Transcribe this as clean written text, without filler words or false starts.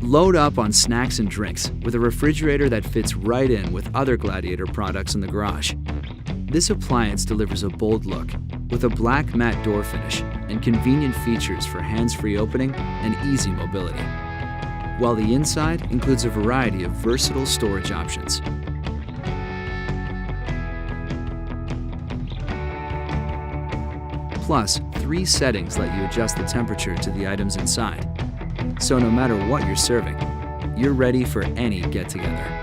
Load up on snacks and drinks with a refrigerator that fits right in with other Gladiator products in the garage. This appliance delivers a bold look with a black matte door finish and convenient features for hands-free opening and easy mobility, while the inside includes a variety of versatile storage options. Plus, 3 settings let you adjust the temperature to the items inside. So no matter what you're serving, you're ready for any get-together.